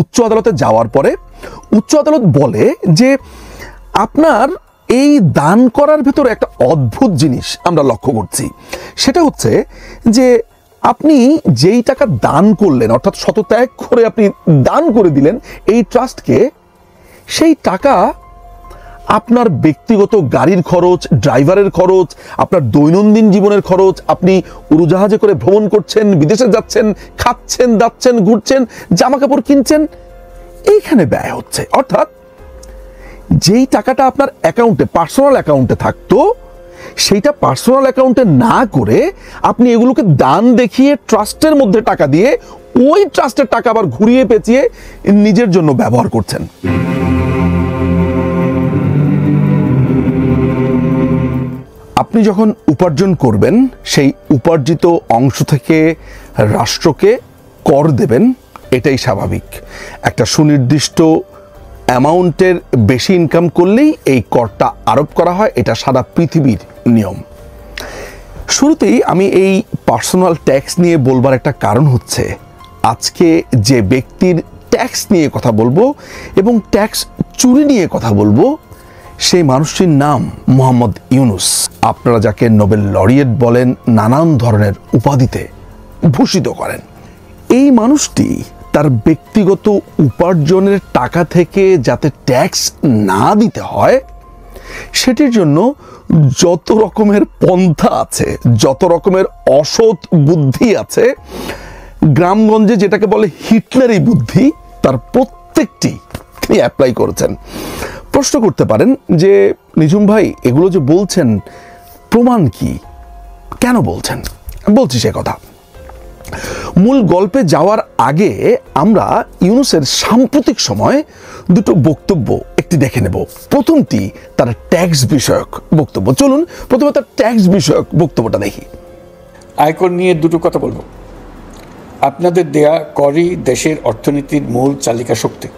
উচ্চ আদালতে যাওয়ার পরে উচ্চ আদালত বলে যে আপনার এই দান করার ভেতরে একটা অদ্ভুত জিনিস আমরা লক্ষ্য করছি। সেটা হচ্ছে যে আপনি যেই টাকা দান করলেন, অর্থাৎ শতত্যাগ করে আপনি দান করে দিলেন এই ট্রাস্টকে, সেই টাকা আপনার ব্যক্তিগত গাড়ির খরচ, ড্রাইভারের খরচ, আপনার দৈনন্দিন জীবনের খরচ, আপনি উড়োজাহাজে করে ভ্রমণ করছেন, বিদেশে যাচ্ছেন, খাচ্ছেন, দাচ্ছেন, ঘুরছেন, জামা কাপড় কিনছেন, এইখানে ব্যয় হচ্ছে। অর্থাৎ যেই টাকাটা আপনার অ্যাকাউন্টে, পার্সোনাল অ্যাকাউন্টে থাকতো, সেইটা পার্সোনাল অ্যাকাউন্টে না করে আপনি এগুলোকে দান দেখিয়ে ট্রাস্টের মধ্যে টাকা দিয়ে ওই ট্রাস্টের টাকা আবার ঘুরিয়ে পেঁচিয়ে নিজের জন্য ব্যবহার করছেন। আপনি যখন উপার্জন করবেন, সেই উপার্জিত অংশ থেকে রাষ্ট্রকে কর দেবেন, এটাই স্বাভাবিক। একটা সুনির্দিষ্ট অ্যামাউন্টের বেশি ইনকাম করলেই এই করটা আরোপ করা হয়, এটা সারা পৃথিবীর নিয়ম। শুরুতেই আমি এই পার্সোনাল ট্যাক্স নিয়ে বলবার একটা কারণ হচ্ছে, আজকে যে ব্যক্তির ট্যাক্স নিয়ে কথা বলবো এবং ট্যাক্স চুরি নিয়ে কথা বলবো, সেই মানুষটির নাম মোহাম্মদ ইউনুস। আপনারা যাকে নোবেল লরিয়েট বলেন, নানান ধরনের উপাধিতে ভূষিত করেন। এই মানুষটি তার ব্যক্তিগত উপার্জনের টাকা থেকে যাতে ট্যাক্স না দিতে হয়, সেটির জন্য যত রকমের পন্থা আছে, যত রকমের অসৎ বুদ্ধি আছে, গ্রামগঞ্জে যেটাকে বলে হিটলারি বুদ্ধি, তার প্রত্যেকটি তিনি অ্যাপ্লাই করেছেন। প্রশ্ন করতে পারেন যে নিঝুম ভাই, এগুলো যে বলছেন প্রমাণ কি, কেন বলছেন? বলছি সে কথা। মূল গল্পে যাওয়ার আগে আমরা ইউনুসের সাম্প্রতিক সময় দুটো বক্তব্য একটি দেখে নেব। প্রথমটি তার ট্যাক্স বিষয়ক বক্তব্য। চলুন প্রথমে তার ট্যাক্স বিষয়ক বক্তব্যটা দেখি। আয়কর নিয়ে দুটো কথা বলবো। আপনাদের দেয়া করই দেশের অর্থনীতির মূল চালিকা শক্তি।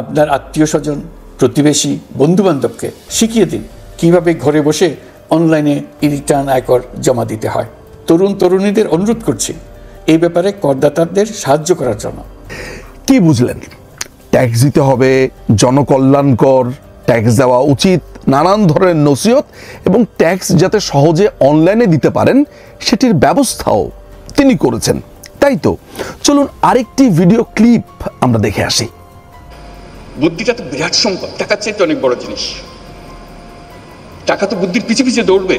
আপনার আত্মীয় স্বজন, প্রতিবেশী, বন্ধুবান্ধবকে শিখিয়ে দিন কিভাবে ঘরে বসে অনলাইনে রিটার্ন আয়কর জমা দিতে হয়। তরুণ তরুণীদের অনুরোধ করছি এই ব্যাপারে করদাতাদের সাহায্য করার জন্য। কি বুঝলেন? ট্যাক্স দিতে হবে, জনকল্যাণকর, ট্যাক্স দেওয়া উচিত, নানান ধরনের নসিহত এবং ট্যাক্স যাতে সহজে অনলাইনে দিতে পারেন সেটির ব্যবস্থাও তিনি করেছেন, তাই তো? চলুন আরেকটি ভিডিও ক্লিপ আমরা দেখে আসি। বুদ্ধিটা তো বিরাট সম্পদ, টাকার চাইতে অনেক বড় জিনিস। টাকা তো বুদ্ধির পিছে পিছে দৌড়বে।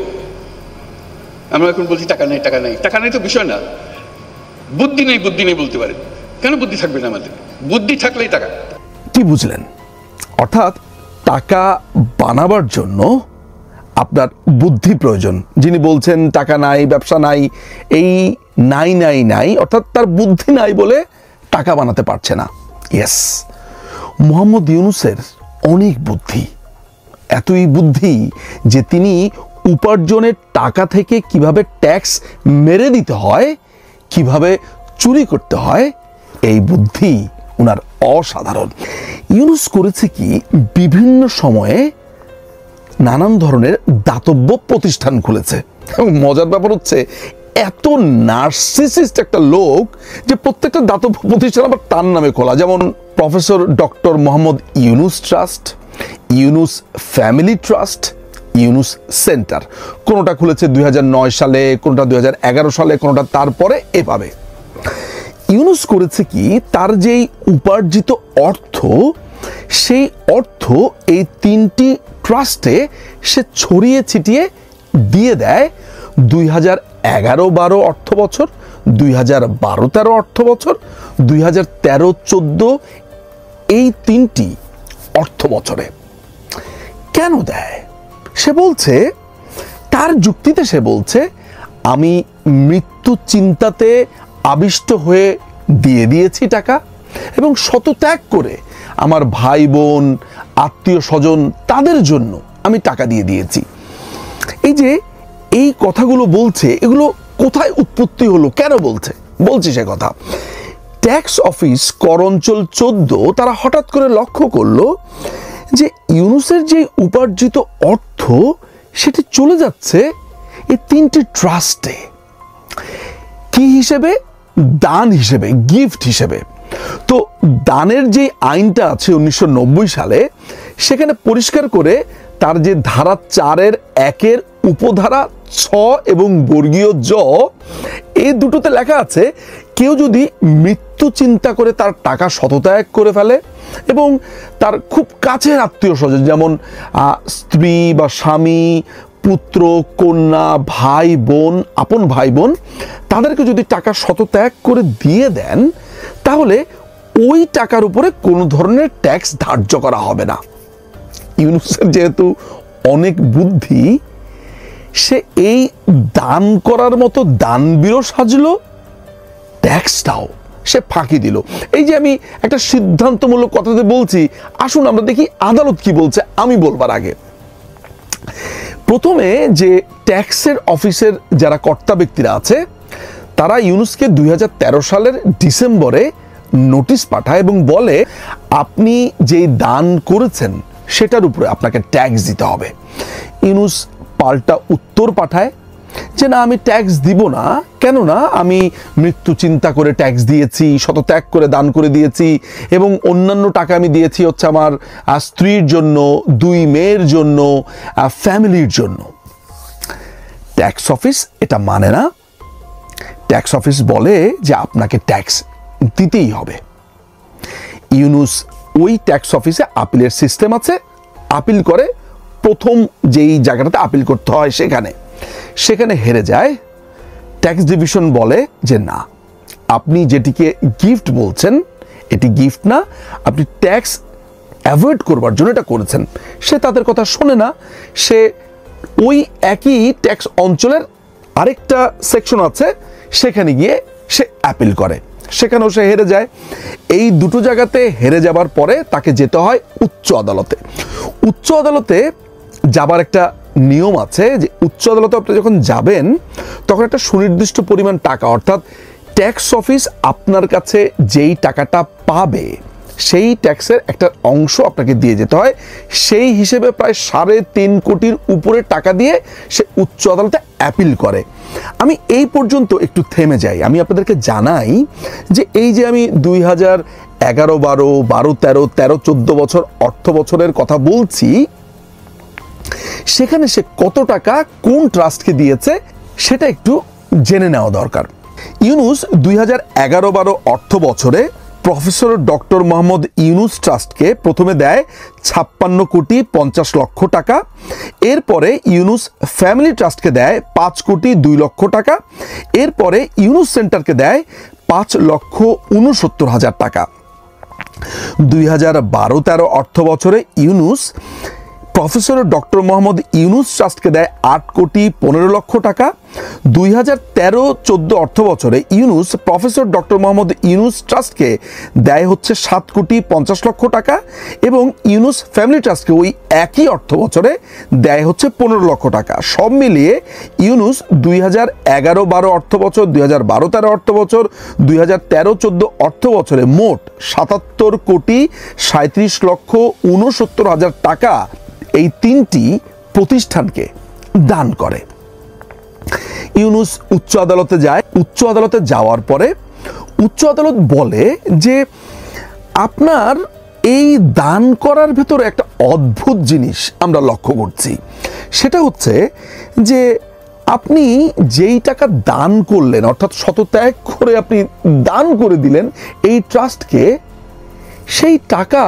আমরা এখন বলছি টাকা নেই, টাকা নেই। টাকা নেই তো বিষয় না, বুদ্ধি নেই, বুদ্ধি নেই বলতে পারেন। কেন বুদ্ধি থাকবে না আমাদের? বুদ্ধি থাকলেই টাকা। কি বুঝলেন? অর্থাৎ টাকা বানাবার জন্য আপনার বুদ্ধি প্রয়োজন। যিনি বলছেন টাকা নাই, ব্যবসা নাই, এই নাই নাই নাই, অর্থাৎ তার বুদ্ধি নাই বলে টাকা বানাতে পারছে না। ইয়েস, মোহাম্মদ ইউনুসের অনেক বুদ্ধি, এতই বুদ্ধি যে তিনি উপার্জনের টাকা থেকে কিভাবে ট্যাক্স মেরে দিতে হয়, কিভাবে চুরি করতে হয়, এই বুদ্ধি ওনার অসাধারণ। ইউনুস করেছে কি, বিভিন্ন সময়ে নানান ধরনের দাতব্য প্রতিষ্ঠান খুলেছে এবং মজার ব্যাপার হচ্ছে এত নার্সিসিস্ট একটা লোক যে প্রত্যেকটা দাতব্য প্রতিষ্ঠান আবার তার নামে খোলা। যেমন professor doctor Mohammad Yunus trust, Yunus family trust, Yunus centre. কোনোটা খুলেছে 2009 সালে, কোনোটা 2011 সালে, কোনোটা তারপরে, এভাবে। ইউনুস করেছে কি, তার যেই উপার্জিত অর্থ, সেই অর্থ এই তিনটি ট্রাস্টে সে ছড়িয়ে ছিটিয়ে দিয়ে দেয় 2011-12 অর্থ বছর, 2012-13 অর্থ বছর, 2013-14 এই তিনটি অর্থ বছরে। কেন দেয়? সে বলছে, তার যুক্তিতে সে বলছে, আমি মৃত্যু চিন্তাতে আবিষ্ট হয়ে দিয়ে দিয়েছি টাকা এবং শতত্যাগ করে আমার ভাই বোন, আত্মীয় স্বজন, তাদের জন্য আমি টাকা দিয়ে দিয়েছি। এই যে এই কথাগুলো বলছে, এগুলো কোথায় উৎপত্তি হলো, কেন বলছে? বলছি সে কথা। ট্যাক্স অফিস কর অঞ্চল 14 তারা হঠাৎ করে লক্ষ্য করলো যে ইউনুসের যে উপার্জিত অর্থ সেটি চলে যাচ্ছে এই তিনটি ট্রাস্টে। কি হিসেবে? দান হিসেবে, গিফট হিসেবে। তো দানের যে আইনটা আছে 1990 সালে, সেখানে পরিষ্কার করে তার যে ধারা 4-এর 1-এর উপধারা 6 এবং বর্গীয় জ, এই দুটোতে লেখা আছে কেউ যদি মৃত্যু চিন্তা করে তার টাকা শতত্যাগ করে ফেলে এবং তার খুব কাছের আত্মীয় স্বজন, যেমন স্ত্রী বা স্বামী, পুত্র, কন্যা, ভাই বোন, আপন ভাই বোন, তাদেরকে যদি টাকা শতত্যাগ করে দিয়ে দেন, তাহলে ওই টাকার উপরে কোনো ধরনের ট্যাক্স ধার্য করা হবে না। ইউনূসের যেহেতু অনেক বুদ্ধি, সে এই দান করার মতো দানবীরও সাজলো, ট্যাক্সটাও সে ফাঁকি দিল। এই যে আমি একটা সিদ্ধান্তমূলক কথাতে বলছি, আসুন আমরা দেখি আদালত কি বলছে আমি বলবার আগে। প্রথমে যে ট্যাক্সের অফিসের যারা কর্তা ব্যক্তিরা আছে, তারা ইউনূসকে 2013 সালের ডিসেম্বরে নোটিশ পাঠায় এবং বলে আপনি যেই দান করেছেন সেটার উপরে আপনাকে ট্যাক্স দিতে হবে। ইউনূস পাল্টা উত্তর পাঠায় যে না, আমি ট্যাক্স দিব না, কেননা আমি মৃত্যু চিন্তা করে ট্যাক্স দিয়েছি, শতত্যাগ করে দান করে দিয়েছি এবং অন্যান্য টাকা আমি দিয়েছি হচ্ছে আমার স্ত্রীর জন্য, 2 মেয়ের জন্য, ফ্যামিলির জন্য। ট্যাক্স অফিস এটা মানে না। ট্যাক্স অফিস বলে যে আপনাকে ট্যাক্স দিতেই হবে। ইউনূস ওই ট্যাক্স অফিসে আপিলের সিস্টেম আছে, আপিল করে, প্রথম যেই জায়গাটাতে আপিল করতে হয় সেখানে হেরে যায়। ট্যাক্স ডিভিশন বলে যে না, আপনি যেটিকে গিফট বলছেন এটি গিফট না, আপনি ট্যাক্স অ্যাভয়েড করবার জন্য এটা করেছেন। সে তাদের কথা শোনে না, সে ওই একই ট্যাক্স অঞ্চলের আরেকটা সেকশন আছে সেখানে গিয়ে সে অ্যাপিল করে, সেখানেও সে হেরে যায়। এই দুটো জায়গাতে হেরে যাবার পরে তাকে যেতে হয় উচ্চ আদালতে। উচ্চ আদালতে যাবার একটা নিয়ম আছে যে উচ্চ আদালতে আপনি যখন যাবেন তখন একটা সুনির্দিষ্ট পরিমাণ টাকা, অর্থাৎ ট্যাক্স অফিস আপনার কাছে যেই টাকাটা পাবে সেই ট্যাক্সের একটা অংশ আপনাকে দিয়ে যেতে হয়। সেই হিসেবে প্রায় 3.5 কোটির উপরে টাকা দিয়ে সে উচ্চ আদালতে অ্যাপিল করে। আমি এই পর্যন্ত একটু থেমে যাই। আমি আপনাদেরকে জানাই যে এই যে আমি 2011-12, 12-13, 13-14 বছর অর্থ বছরের কথা বলছি, সেখানে সে কত টাকা কোন ট্রাস্টকে দিয়েছে সেটা একটু জেনে নেওয়া দরকার। ইউনূস 2011-12 অর্থ বছরে প্রফেসর ডক্টর মোহাম্মদ ইউনূস ট্রাস্টকে প্রথমে দেয় 56 কোটি 50 লক্ষ টাকা। এরপরে ইউনূস ফ্যামিলি ট্রাস্টকে দেয় 5 কোটি 2 লক্ষ টাকা। এরপরে ইউনূস সেন্টারকে দেয় 5,69,000 টাকা। 2012-13 অর্থ বছরে ইউনূস প্রফেসর ডক্টর মোহাম্মদ ইউনূস ট্রাস্টকে দেয় 8 কোটি 15 লক্ষ টাকা। 2013-14 অর্থ বছরে ইউনূস প্রফেসর ডক্টর মোহাম্মদ ইউনূস ট্রাস্টকে দেয় হচ্ছে 7 কোটি 50 লক্ষ টাকা এবং ইউনূস ফ্যামিলি ট্রাস্টকে ওই একই অর্থ বছরে দেয় হচ্ছে 15 লক্ষ টাকা। সব মিলিয়ে ইউনূস 2011-12 অর্থ বছর, 2012-13 অর্থ বছর, 2013-14 অর্থ বছরে মোট 77 কোটি 37 লক্ষ 69,000 টাকা এই 3টি প্রতিষ্ঠানকে দান করে। ইউনূস উচ্চ আদালতে যায়। উচ্চ আদালতে যাওয়ার পরে উচ্চ আদালত বলে যে আপনার এই দান করার ভেতরে একটা অদ্ভুত জিনিস আমরা লক্ষ্য করছি। সেটা হচ্ছে যে আপনি যেই টাকা দান করলেন, অর্থাৎ শতত্যাগ করে আপনি দান করে দিলেন এই ট্রাস্টকে, সেই টাকা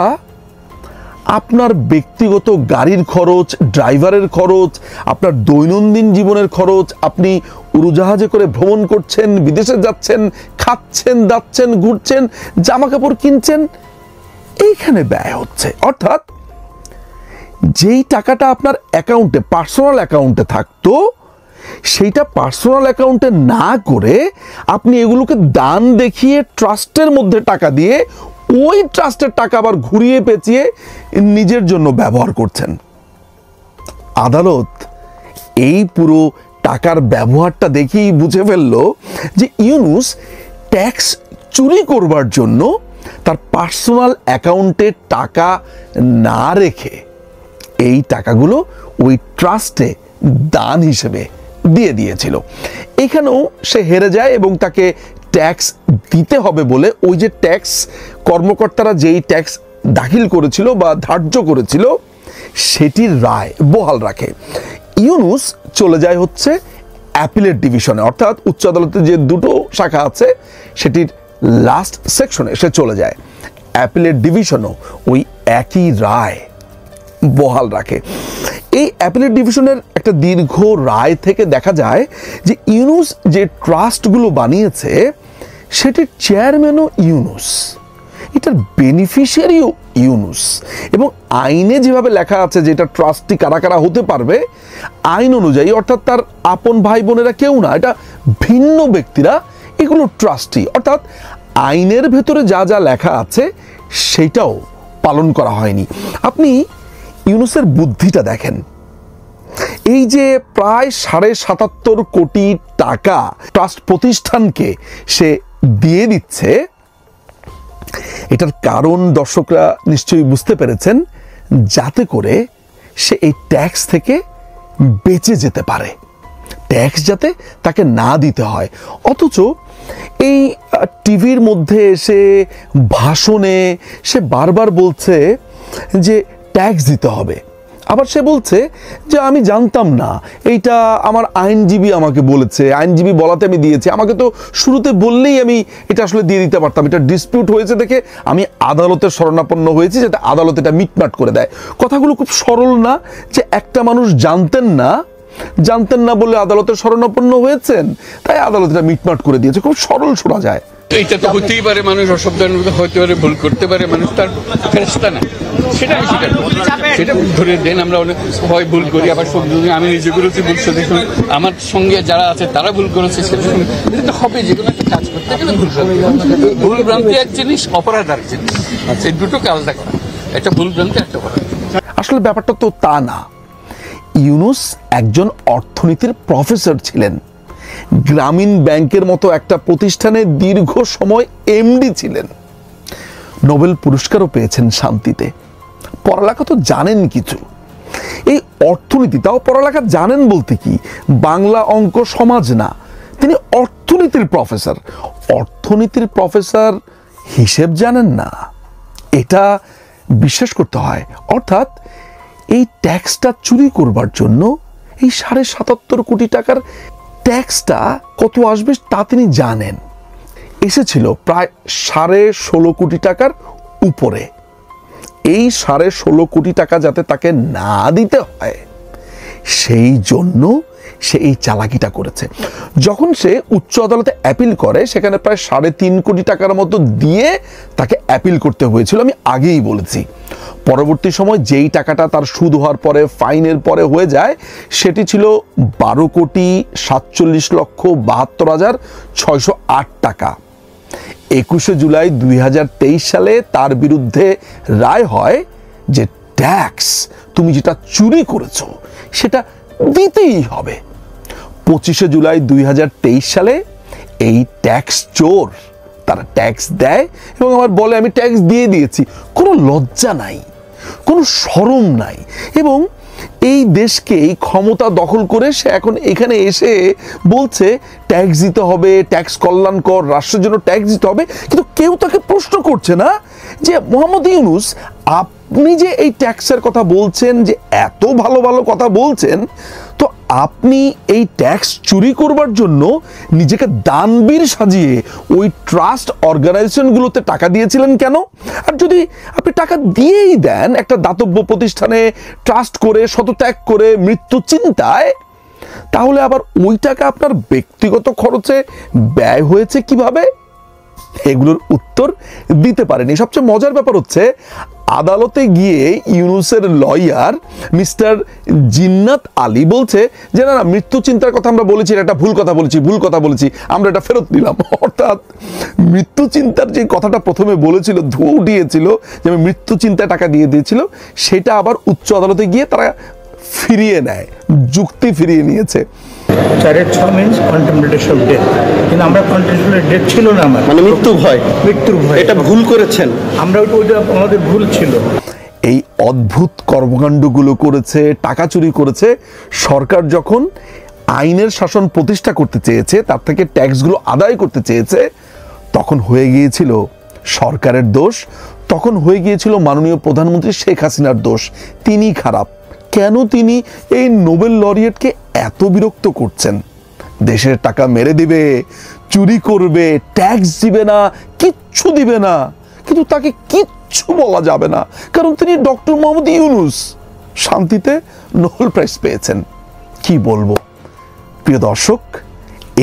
আপনার ব্যক্তিগত গাড়ির খরচ, ড্রাইভারের খরচ, আপনার দৈনন্দিন জীবনের খরচ, আপনি উড়োজাহাজে করে ভ্রমণ করছেন, বিদেশে যাচ্ছেন, খাচ্ছেন, দাচ্ছেন, ঘুরছেন, জামা কাপড় কিনছেন, এইখানে ব্যয় হচ্ছে। অর্থাৎ যেই টাকাটা আপনার অ্যাকাউন্টে, পার্সোনাল অ্যাকাউন্টে থাকতো, সেইটা পার্সোনাল অ্যাকাউন্টে না করে আপনি এগুলোকে দান দেখিয়ে ট্রাস্টের মধ্যে টাকা দিয়ে ওই ট্রাস্টের টাকা আবার ঘুরিয়ে পেঁচিয়ে নিজের জন্য ব্যবহার করছেন। আদালত এই পুরো টাকার ব্যবহারটা দেখেই বুঝে ফেললো যে ইউনূস ট্যাক্স চুরি করবার জন্য তার পার্সোনাল অ্যাকাউন্টে টাকা না রেখে এই টাকাগুলো ওই ট্রাস্টে দান হিসেবে দিয়ে দিয়েছিল। এখানেও সে হেরে যায় এবং তাকে ট্যাক্স দিতে হবে বলে ওই যে ট্যাক্স কর্মকর্তারা যেই ট্যাক্স দাখিল করেছিল বা ধার্য করেছিল সেটির রায় বহাল রাখে। ইউনূস চলে যায় হচ্ছে অ্যাপিলেট ডিভিশনে, অর্থাৎ উচ্চ আদালতে যে দুটো শাখা আছে সেটির লাস্ট সেকশনে সে চলে যায়। অ্যাপিলেট ডিভিশনও ওই একই রায় বহাল রাখে। এই অ্যাপিলেট ডিভিশনের একটা দীর্ঘ রায় থেকে দেখা যায় যে ইউনূস যে ট্রাস্টগুলো বানিয়েছে সেটির চেয়ারম্যানও ইউনূস, এটার বেনিফিশিয়ারিও ইউনূস, এবং আইনে যেভাবে লেখা আছে যে এটা ট্রাস্টি কারা কারা হতে পারবে আইন অনুযায়ী, অর্থাৎ তার আপন ভাই বোনেরা কেউ না, এটা ভিন্ন ব্যক্তিরা এগুলো ট্রাস্টি, অর্থাৎ আইনের ভেতরে যা যা লেখা আছে সেটাও পালন করা হয়নি। আপনি ইউনূসের বুদ্ধিটা দেখেন, এই যে প্রায় ৭৭.৫ কোটি টাকা ট্রাস্ট প্রতিষ্ঠানকে সে দিয়ে দিচ্ছে, এটার কারণ দর্শকরা নিশ্চয়ই বুঝতে পেরেছেন, যাতে করে সে এই ট্যাক্স থেকে বেঁচে যেতে পারে, ট্যাক্স যাতে তাকে না দিতে হয়। অথচ এই টিভির মধ্যে এসে ভাষণে সে বারবার বলছে যে ট্যাক্স দিতে হবে, আবার সে বলছে যে আমি জানতাম না, এইটা আমার আইনজীবী আমাকে বলেছে, আইনজীবী বলাতে আমি দিয়েছি, আমাকে তো শুরুতে বললেই আমি এটা আসলে দিয়ে দিতে পারতাম, এটা ডিসপিউট হয়েছে দেখে আমি আদালতের শরণাপন্ন হয়েছি যাতে আদালত এটা মিটমাট করে দেয়। কথাগুলো খুব সরল না যে একটা মানুষ জানতেন না বলে আদালতের শরণাপন্ন হয়েছেন, তাই আদালত এটা মিটমাট করে দিয়েছে, খুব সরল শোনা যায়। এইটা তো হতেই পারে, মানুষ অসাবধানের মধ্যে হতে পারে, ভুল করতে পারে, মানুষ তার ফেরেশতা না, সেটা আমি স্বীকার করি, সেটা ধরে দেন। আমরা অনেক হয় ভুল করি, আবার সব আমি নিজে করেছি ভুল, দেখুন আমার সঙ্গে যারা আছে তারা ভুল করেছে, সেটা তো হবে, যে কোনো একটা কাজ করতে গেলে ভুল ভ্রান্তি এক জিনিস, অপরাধ আর জিনিস, এই দুটোকে আলাদা করা, একটা ভুল ভ্রান্তি একটা অপরাধ। আসলে ব্যাপারটা তো তা না। ইউনূস একজন অর্থনীতির প্রফেসর ছিলেন, গ্রামীণ ব্যাংকের মতো একটা প্রতিষ্ঠানে দীর্ঘ সময় এমডি ছিলেন, নোবেল পুরস্কারও পেয়েছেন শান্তিতে, পড়ালেখা তো জানেন কিছু। এই অর্থনীতি, তাও পড়ালেখা জানেন বলতে কি, বাংলা অঙ্ক সমাজ না, তিনি অর্থনীতির প্রফেসর। অর্থনীতির প্রফেসর হিসেব জানেন না, এটা বিশ্বাস করতে হয়। অর্থাৎ এই ট্যাক্সটা চুরি করবার জন্য এই ৭৭.৫ কোটি টাকার ট্যাক্সটা কত আসবে তা তিনি জানেন। এসেছিল প্রায় ১৬.৫ কোটি টাকার উপরে। এই ১৬.৫ কোটি টাকা যাতে তাকে না দিতে হয় সেই জন্য সে এই চালাকিটা করেছে। যখন সে উচ্চ আদালতে অ্যাপিল করে সেখানে প্রায় ৩.৫ কোটি টাকার মতো দিয়ে তাকে অ্যাপিল করতে হয়েছিল, আমি আগেই বলেছি। পরবর্তী সময় যেই টাকাটা তার সুদ হওয়ার পরে, ফাইনের পরে হয়ে যায়, সেটি ছিল ১২,৪৭,৭২,৬০৮ টাকা। ২১শে জুলাই ২০২৩ সালে তার বিরুদ্ধে রায় হয় যে ট্যাক্স তুমি যেটা চুরি করেছো সেটা দিতেই হবে। ২৫শে জুলাই ২০২৩ সালে এই ট্যাক্স চোর তারা ট্যাক্স দেয় এবং আবার বলে আমি ট্যাক্স দিয়ে দিয়েছি। কোনো লজ্জা নাই, কোনো শরম নাই, এবং এই দেশকে এই ক্ষমতা দখল করে সে এখন এখানে এসে বলছে ট্যাক্স দিতে হবে, ট্যাক্স কল্যাণকর, রাষ্ট্রের জন্য ট্যাক্স দিতে হবে। কিন্তু কেউ তাকে প্রশ্ন করছে না যে মোহাম্মদ ইউনূস, আপনি যে এই ট্যাক্সের কথা বলছেন, যে এত ভালো ভালো কথা বলছেন, তো আপনি এই ট্যাক্স চুরি করবার জন্য নিজেকে দানবীর সাজিয়ে ওই ট্রাস্ট অর্গানাইজেশনগুলোতে টাকা দিয়েছিলেন কেন? আর যদি আপনি টাকা দিয়েই দেন একটা দাতব্য প্রতিষ্ঠানে ট্রাস্ট করে, শতত্যাগ করে, মৃত্যু চিন্তায়, তাহলে আবার ওই টাকা আপনার ব্যক্তিগত খরচে ব্যয় হয়েছে কিভাবে? এগুলোর উত্তর দিতে পারেনি। সবচেয়ে মজার ব্যাপার হচ্ছে, আদালতে গিয়ে ইউনূসের লয়ার মিস্টার জিন্নাত আলী বলছে যে না, মৃত্যু চিন্তার কথা আমরা বলেছি, এটা ভুল কথা বলেছি, আমরা এটা ফেরত নিলাম। অর্থাৎ মৃত্যু চিন্তার যে কথাটা প্রথমে বলেছিল, ধুয়ো উঠিয়েছিল যে আমি মৃত্যু চিন্তায় টাকা দিয়ে দিয়েছিল, সেটা আবার উচ্চ আদালতে গিয়ে তারা ফিরিয়ে নেয়, যুক্তি ফিরিয়ে নিয়েছে। 4.6 মিনস কন্টেম্পটেশন অফ ডেথ, কিন্তু আমরা কন্টেম্পটেশন ডেথ ছিল না, আমার মানে মৃত্যুর ভয়, এটা ভুল করেছেন আমরা, ওইটা আমাদের ভুল ছিল। এই অদ্ভুত কর্মকাণ্ডগুলো করেছে, টাকা চুরি করেছে। সরকার যখন আইনের শাসন প্রতিষ্ঠা করতে চেয়েছে, তার থেকে ট্যাক্সগুলো আদায় করতে চেয়েছে, তখন হয়ে গিয়েছিল সরকারের দোষ, তখন হয়ে গিয়েছিল মাননীয় প্রধানমন্ত্রী শেখ হাসিনার দোষ। তিনি খারাপ। কেন তিনি এই নোবেল লরিয়েটকে এত বিরক্ত করছেন? দেশের টাকা মেরে দিবে, চুরি করবে, ট্যাক্স দিবে না, কিচ্ছু দিবে না, কিন্তু তাকে কিচ্ছু বলা যাবে না, কারণ তিনি ডক্টর মোহাম্মদ ইউনূস শান্তিতে নোবেল প্রাইজ পেয়েছেন। কি বলবো প্রিয় দর্শক,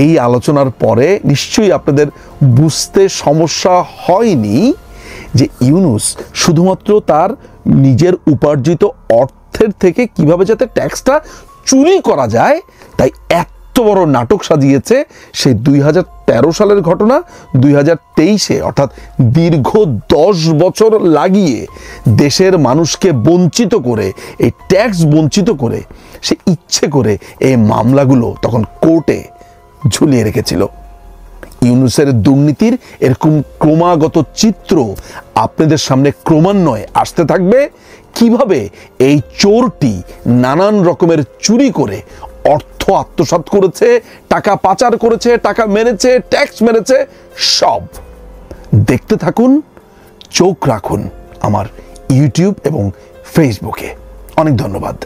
এই আলোচনার পরে নিশ্চয়ই আপনাদের বুঝতে সমস্যা হয়নি যে ইউনূস শুধুমাত্র তার নিজের উপার্জিত অর্থের থেকে কিভাবে যাতে ট্যাক্সটা চুরি করা যায় তাই এত বড় নাটক সাজিয়েছে। সেই 2013 সালের ঘটনা 2023-এ, অর্থাৎ দীর্ঘ 10 বছর লাগিয়ে দেশের মানুষকে বঞ্চিত করে, এই ট্যাক্স বঞ্চিত করে সে ইচ্ছে করে এই মামলাগুলো তখন কোর্টে ঝুলিয়ে রেখেছিল। ইউনূসের দুর্নীতির এরকম ক্রমাগত চিত্র আপনাদের সামনে ক্রমান্বয়ে আসতে থাকবে। কিভাবে এই চোরটি নানান রকমের চুরি করে অর্থ আত্মসাৎ করেছে, টাকা পাচার করেছে, টাকা মেরেছে, ট্যাক্স মেরেছে, সব দেখতে থাকুন, চোখ রাখুন আমার ইউটিউব এবং ফেসবুকে। অনেক ধন্যবাদ।